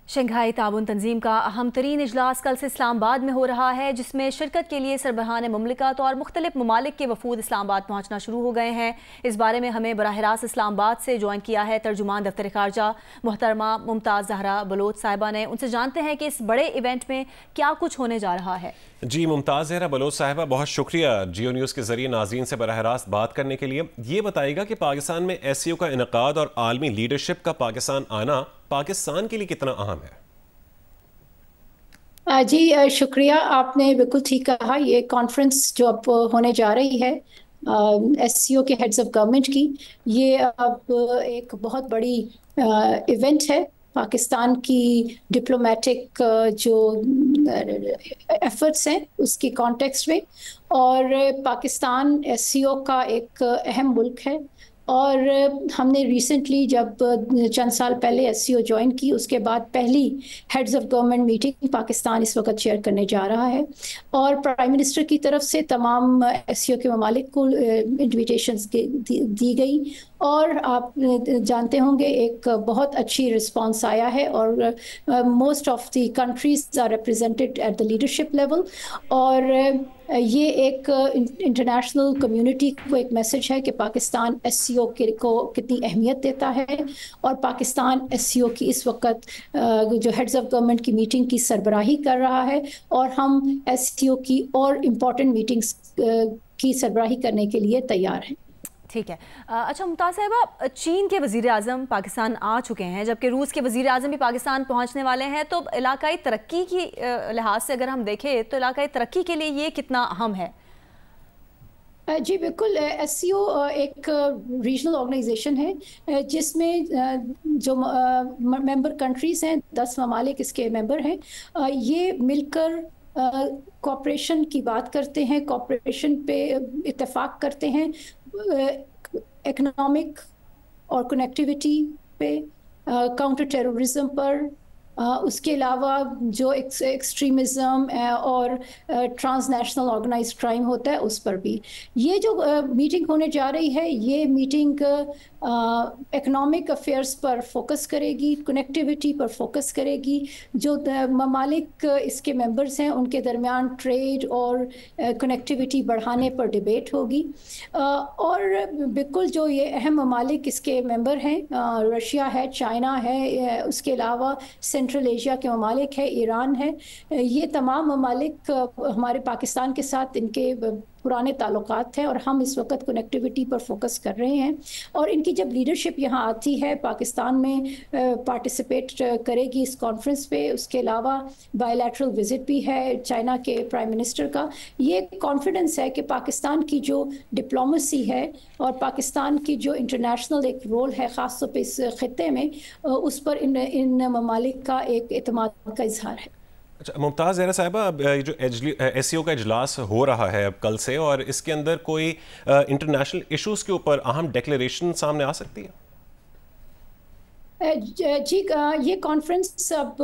Shanghai ताउन तंजीम का अहम तरीन इजलास कल से इस्लामाबाद में हो रहा है, जिसमें शिरकत के लिए सरबराहान मुमलिकत और मुख्तलिफ ममालिक के वफूद इस्लामाबाद पहुँचना शुरू हो गए हैं। इस बारे में हमें बराह रास्त इस्लामाबाद से ज्वाइन किया है तर्जुमान दफ्तर खारजा मोहतरमा मुमताज़ ज़हरा बलोच साहिबा ने। उनसे जानते हैं कि इस बड़े इवेंट में क्या कुछ होने जा रहा है। जी मुमताज़ ज़हरा बलोच साहिबा, बहुत शुक्रिया जियो न्यूज़ के ज़रिए नाज़रीन से बराह रास्त बात करने के लिए। ये बताइएगा कि पाकिस्तान में SCO का इनकाद और आलमी लीडरशिप का पाकिस्तान आना पाकिस्तान के लिए कितना अहम है? जी शुक्रिया, आपने बिल्कुल ठीक कहा। ये कॉन्फ्रेंस जो अब होने जा रही है SCO के हेड्स ऑफ गवर्नमेंट की, ये अब एक बहुत बड़ी इवेंट है पाकिस्तान की डिप्लोमेटिक जो एफर्ट्स हैं उसके कॉन्टेक्स्ट में। और पाकिस्तान SCO का एक अहम मुल्क है और हमने रिसेंटली जब चंद साल पहले SCO ज्वाइन की, उसके बाद पहली heads of government meeting Pakistan इस वक्त चेयर करने जा रहा है। और प्राइम मिनिस्टर की तरफ से तमाम SCO के ममालिक को इन्विटेशंस दी गई और आप जानते होंगे एक बहुत अच्छी रिस्पांस आया है और most of the countries are represented at the leadership level. और ये एक इंटरनेशनल कम्युनिटी को एक मैसेज है कि पाकिस्तान SCO को कितनी अहमियत देता है और पाकिस्तान SCO की इस वक्त जो हेड्स ऑफ गवर्नमेंट की मीटिंग की सरबराही कर रहा है और हम SCO की और इम्पॉर्टेंट मीटिंग्स की सरबराही करने के लिए तैयार हैं। ठीक है। अच्छा मुमताज़ साहिबा, चीन के वज़ीर आज़म पाकिस्तान आ चुके हैं, जबकि रूस के वज़ीर आज़म भी पाकिस्तान पहुंचने वाले हैं। तो इलाकाई तरक्की की लिहाज से अगर हम देखें तो इलाकाई तरक्की के लिए ये कितना अहम है? जी बिल्कुल, SCO एक रीजनल ऑर्गेनाइजेशन है जिसमें जो मेंबर कंट्रीज़ हैं, 10 ममालिक इसके मेंबर हैं। ये मिलकर कोऑपरेशन की बात करते हैं, कोऑपरेशन पे इत्तेफाक करते हैं, इकोनॉमिक और कनेक्टिविटी पे, काउंटर टेररिज्म पर, उसके अलावा जो एक्सट्रीमिज़म और ट्रांसनेशनल ऑर्गेनाइज्ड क्राइम होता है उस पर भी। ये जो मीटिंग होने जा रही है, ये मीटिंग इकोनॉमिक अफेयर्स पर फोकस करेगी, कनेक्टिविटी पर फोकस करेगी। जो ममालिक इसके मेंबर्स हैं उनके दरमियान ट्रेड और कनेक्टिविटी बढ़ाने पर डिबेट होगी। और बिल्कुल जो ये अहम ममालिक इसके मेंबर हैं, रशिया है, चाइना है, उसके अलावा सेंट्रल एशिया के ममालिक है, ईरान है। ये तमाम ममालिक हमारे पाकिस्तान के साथ इनके पुराने ताल्लुकात हैं और हम इस वक्त कनेक्टिविटी पर फोकस कर रहे हैं। और इनकी जब लीडरशिप यहाँ आती है, पाकिस्तान में पार्टिसिपेट करेगी इस कॉन्फ्रेंस पे। उसके अलावा बायलैटरल विज़िट भी है चाइना के प्राइम मिनिस्टर का। ये कॉन्फिडेंस है कि पाकिस्तान की जो डिप्लोमेसी है और पाकिस्तान की जो इंटरनेशनल एक रोल है ख़ास तौर पर इस ख़त्े में, उस पर इन ममालिक का एक एतमाद का इजहार है। अच्छा मुमताज़ ज़हरा साहिबा, अब ये जो SCO का इजलास हो रहा है अब कल से, और इसके अंदर कोई इंटरनेशनल इश्यूज़ के ऊपर अहम डिक्लेरेशन सामने आ सकती है? जी ये कॉन्फ्रेंस अब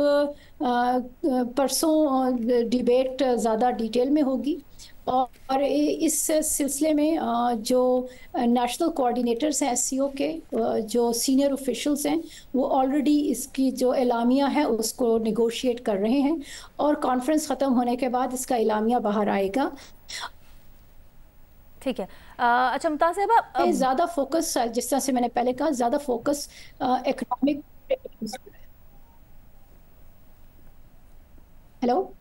परसों डिबेट ज़्यादा डिटेल में होगी और इस सिलसिले में जो नेशनल कोऑर्डिनेटर्स हैं SCO के, जो सीनियर ऑफिशियल्स हैं, वो ऑलरेडी इसकी जो एलामिया है उसको नेगोशिएट कर रहे हैं और कॉन्फ्रेंस ख़त्म होने के बाद इसका एलामिया बाहर आएगा। ठीक है। अच्छा मुमताज़ साहिबा, ज़्यादा फोकस, जिस तरह से मैंने पहले कहा, ज़्यादा फोकस इकोनॉमिक। हेलो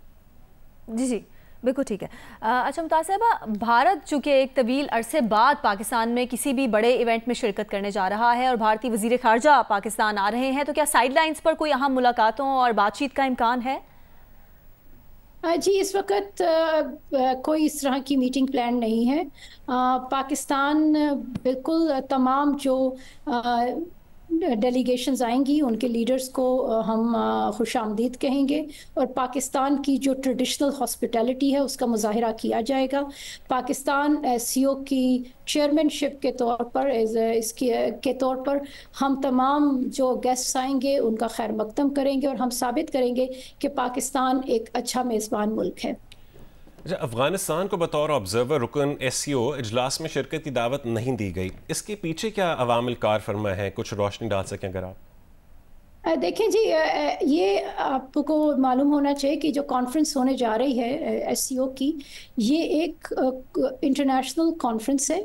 जी जी बिल्कुल ठीक है। अच्छा मुमताज़ साहिबा, भारत चूँकि एक तवील अरसे बाद पाकिस्तान में किसी भी बड़े इवेंट में शिरकत करने जा रहा है और भारतीय वज़ीर ख़ारजा पाकिस्तान आ रहे हैं, तो क्या साइड लाइन्स पर कोई अहम मुलाकातों और बातचीत का इम्कान है? जी इस वक्त कोई इस तरह की मीटिंग प्लान नहीं है। पाकिस्तान बिल्कुल तमाम जो डेलीगेशंस आएंगी उनके लीडर्स को हम खुशामदीद कहेंगे और पाकिस्तान की जो ट्रेडिशनल हॉस्पिटैलिटी है उसका मुजाहिरा किया जाएगा। पाकिस्तान SCO की चेयरमैनशिप के तौर पर के तौर पर हम तमाम जो गेस्ट्स आएंगे उनका खैर मकदम करेंगे और हम साबित करेंगे कि पाकिस्तान एक अच्छा मेज़बान मुल्क है। अफगानिस्तान को बतौर ऑब्जर्वर रुकन SCO इजलास में शिरकत की दावत नहीं दी गई, इसके पीछे क्या अवामिल कार फरमा है? कुछ रोशनी डाल सकें अगर आप। دیکھیں جی، یہ آپ کو معلوم ہونا چاہیے کہ جو کانفرنس ہونے جا رہی ہے ایس سی او کی، یہ ایک انٹرنیشنل کانفرنس ہے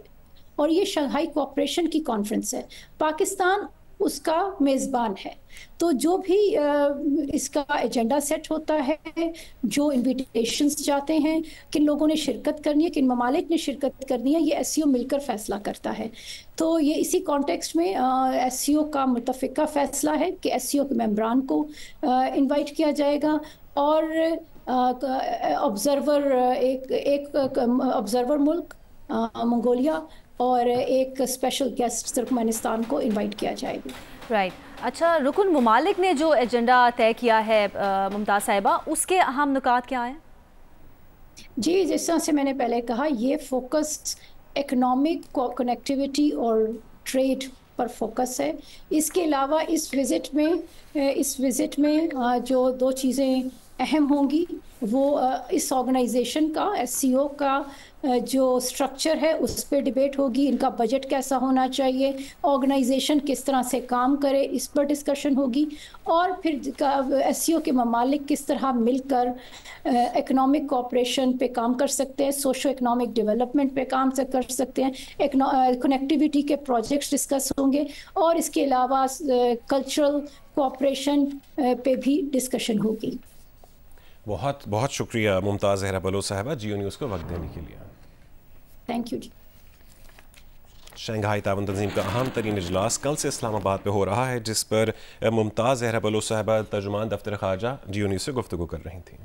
اور یہ شنگھائی کوآپریشن کی کانفرنس ہے. پاکستان اس کا میزبان ہے. تو جو بھی اس کا ایجنڈا سیٹ ہوتا ہے، جو انویٹیشنز جاتے ہیں، کن لوگوں نے شرکت کرنی ہے، کن ممالک نے شرکت کرنی ہے، یہ ایس سی او مل کر فیصلہ کرتا ہے. تو یہ اسی کانٹیکسٹ میں ایس سی او کا متفقہ فیصلہ ہے کہ ایس سی او کے ممبران کو انوائٹ کیا جائے گا، اور آبزرور ایک آبزرور ملک منگولیا اور ایک اسپیشل گیسٹ ترکمانستان کو انوائٹ کیا جائے گا. رائٹ. اچھا، رکن ممالک نے جو ایجنڈا طے کیا ہے ممتاز صاحبہ، اس کے اہم نکات کیا ہیں؟ جی، جس طرح سے میں نے پہلے کہا، یہ فوکس اکنامک کنیکٹیویٹی اور ٹریڈ پر فوکس ہے. اس کے علاوہ اس وزٹ میں جو دو چیزیں اہم ہوں گی، وہ اس آرگنائزیشن کا، ایس سی او کا جو سٹرکچر ہے اس پہ ڈیبیٹ ہوگی. ان کا بجٹ کیسا ہونا چاہیے، آرگنائزیشن کس طرح سے کام کرے، اس پر ڈسکشن ہوگی. اور پھر ایس سی او کے ممالک کس طرح مل کر اکنامک کوآپریشن پہ کام کر سکتے ہیں، سوشو اکنامک ڈیولپمنٹ پہ کام کر سکتے ہیں، کنیکٹیویٹی کے پروجیکٹس ڈسکس ہوں گے، اور اس کے علاوہ کلچرل کوآپریشن پہ بھی ڈسکشن ہوگی. بہت بہت شکریہ ممتاز زہرا بلوچ صاحبہ جیو نیوز کو وقت دینے کے لیے. Thank you G. شنگھائی تعاون تنظیم کا اہم ترین اجلاس کل سے اسلام آباد میں ہو رہا ہے، جس پر ممتاز زہرا بلوچ صاحبہ ترجمان دفتر خارجہ جیو نیوز سے گفتگو کر رہی تھیں.